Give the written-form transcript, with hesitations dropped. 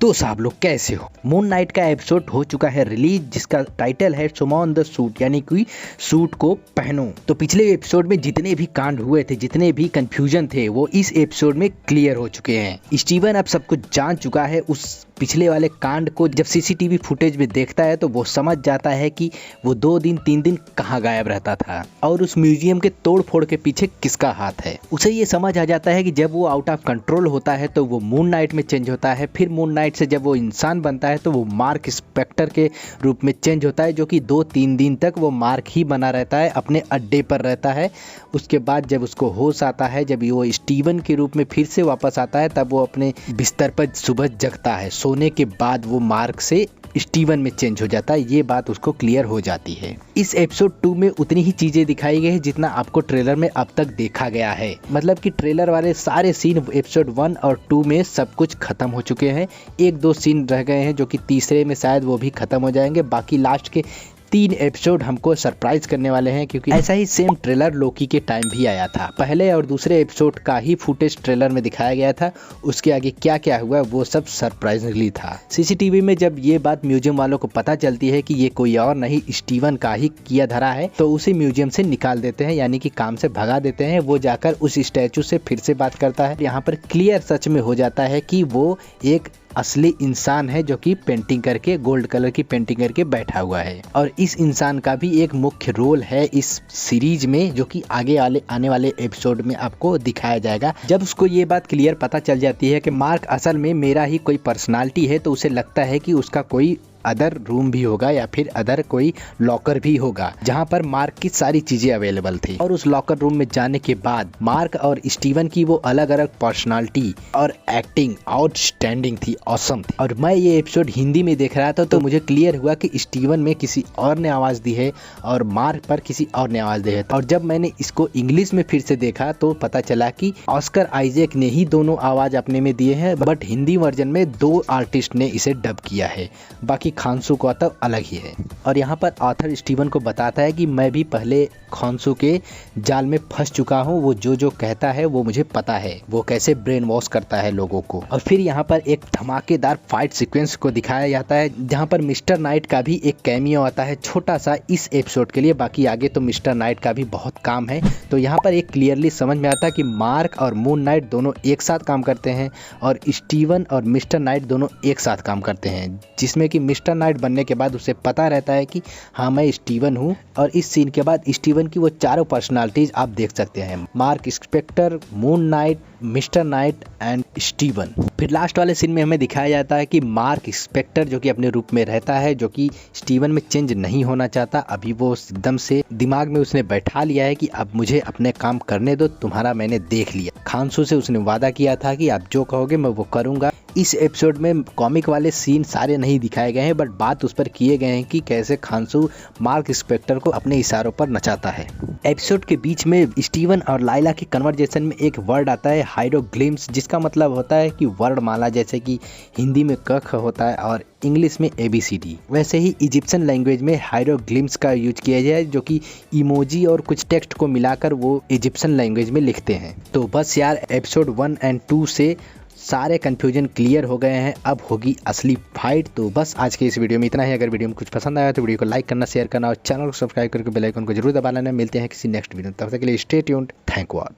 तो साहब लोग कैसे हो। मून नाइट का एपिसोड हो चुका है रिलीज, जिसका टाइटल है सुमॉन द सूट, यानी कि सूट को पहनो। तो पिछले एपिसोड में जितने भी कांड हुए थे, जितने भी कंफ्यूजन थे, वो इस एपिसोड में क्लियर हो चुके हैं। स्टीवन अब सब कुछ जान चुका है। उस पिछले वाले कांड को जब सीसीटीवी फुटेज में देखता है तो वो समझ जाता है कि वो 2 दिन 3 दिन कहाँ गायब रहता था और उस म्यूजियम के तोड़ फोड़ के पीछे किसका हाथ है। उसे ये समझ आ जाता है कि जब वो आउट ऑफ कंट्रोल होता है तो वो मून नाइट में चेंज होता है, फिर मून नाइट से जब वो इंसान बनता है तो वो मार्क स्पेक्टर के रूप में चेंज होता है, जो कि 2-3 दिन तक वो मार्क ही बना रहता है, अपने अड्डे पर रहता है। उसके बाद जब उसको होश आता है, जब वो स्टीवन के रूप में फिर से वापस आता है, तब वो अपने बिस्तर पर सुबह जगता है। सोने के बाद वो मार्क से स्टीवन में चेंज हो जाता है। ये बात उसको क्लियर हो जाती है। इस एपिसोड 2 में उतनी ही चीजें दिखाई गई है जितना आपको ट्रेलर में अब तक देखा गया है। मतलब कि ट्रेलर वाले सारे सीन एपिसोड 1 और 2 में सब कुछ खत्म हो चुके हैं। 1-2 सीन रह गए हैं जो कि तीसरे में शायद वो भी खत्म हो जाएंगे। बाकी लास्ट के 3 एपिसोड हमको सरप्राइज करने वाले हैं, क्योंकि ऐसा ही सेम ट्रेलर लोकी के टाइम भी आया था। पहले और दूसरे एपिसोड का ही फुटेज ट्रेलर में दिखाया गया था। उसके आगे क्या क्या हुआ वो सब सरप्राइजिंगली था। सीसीटीवी में जब ये बात म्यूजियम वालों को पता चलती है कि ये कोई और नहीं स्टीवन का ही किया धरा है, तो उसे म्यूजियम से निकाल देते हैं, यानी कि काम से भगा देते हैं। वो जाकर उस स्टैचू से फिर से बात करता है। यहाँ पर क्लियर सच में हो जाता है कि वो एक असली इंसान है जो कि पेंटिंग करके, गोल्ड कलर की पेंटिंग करके बैठा हुआ है। और इस इंसान का भी एक मुख्य रोल है इस सीरीज में, जो कि आने वाले एपिसोड में आपको दिखाया जाएगा। जब उसको ये बात क्लियर पता चल जाती है कि मार्क असल में मेरा ही कोई पर्सनालिटी है, तो उसे लगता है कि उसका कोई अदर रूम भी होगा या फिर अदर कोई लॉकर भी होगा जहां पर मार्क की सारी चीजें अवेलेबल थी। और उस लॉकर रूम में जाने के बाद मार्क और स्टीवन की वो अलग अलग पर्सनालिटी और एक्टिंग आउटस्टैंडिंग थी, ऑसम थी। और मैं ये एपिसोड हिंदी में देख रहा था तो मुझे क्लियर हुआ कि स्टीवन में किसी और ने आवाज दी है और मार्क पर किसी और ने आवाज दी है। और जब मैंने इसको इंग्लिश में फिर से देखा तो पता चला कि ऑस्कर आइजैक ने ही दोनों आवाज अपने में दिए हैं, बट हिंदी वर्जन में 2 आर्टिस्ट ने इसे डब किया है। बाकी खानसू का तो अलग ही है। और यहाँ पर ऑथर स्टीवन को बताता है कि मैं भी पहले खानसू के जाल में फंस चुका हूँ। वो जो कहता है वो मुझे पता है, वो कैसे ब्रेन वॉश करता है लोगों को। और फिर यहाँ पर एक धमाकेदार फाइट सीक्वेंस को दिखाया जाता है, जहाँ पर मिस्टर नाइट का भी एक कैमियो आता है, छोटा सा इस एपिसोड के लिए। बाकी आगे तो मिस्टर नाइट का भी बहुत काम है। तो यहाँ पर एक क्लियरली समझ में आता है कि मार्क और मून नाइट दोनों एक साथ काम करते हैं और स्टीवन और मिस्टर नाइट दोनों एक साथ काम करते हैं, जिसमें कि मिस्टर नाइट बनने के बाद उसे पता रहता है कि हाँ मैं स्टीवन हूँ। और इस सीन के बाद स्टीवन की वो चारों पर्सनालिटीज आप देख सकते हैं, Marc Spector, Moon Knight, Mister Knight and Steven. फिर लास्ट वाले सीन में हमें दिखाया जाता है कि मार्क स्पेक्टर जो कि अपने रूप में रहता है, जो कि स्टीवन में चेंज नहीं होना चाहता। अभी वो एकदम से दिमाग में उसने बैठा लिया है कि अब मुझे अपने काम करने दो, तुम्हारा मैंने देख लिया। खानसू से उसने वादा किया था कि आप जो कहोगे मैं वो करूंगा। इस एपिसोड में कॉमिक वाले सीन सारे नहीं दिखाए गए हैं, बट बात उस पर किए गए हैं कि कैसे खानसू मार्क स्पेक्टर को अपने इशारों पर नचाता है। एपिसोड के बीच में स्टीवन और लाइला के कन्वर्सेशन में एक वर्ड आता है हाइरोग्लिम्स, जिसका मतलब होता है कि वर्णमाला, जैसे कि हिंदी में क ख होता है और इंग्लिश में ABCD, वैसे ही इजिप्शियन लैंग्वेज में हाइरोग्लिम्स का यूज किया जाए, जो कि इमोजी और कुछ टेक्स्ट को मिलाकर वो इजिप्शियन लैंग्वेज में लिखते हैं। तो बस यार, एपिसोड 1 और 2 से सारे कंफ्यूजन क्लियर हो गए हैं। अब होगी असली फाइट। तो बस आज के इस वीडियो में इतना ही। अगर वीडियो में कुछ पसंद आया तो वीडियो को लाइक करना, शेयर करना और चैनल को सब्सक्राइब करके बेल आइकन को जरूर दबाना। मिलते हैं किसी नेक्स्ट वीडियो में, तब तक के लिए stay tuned. Thank you all.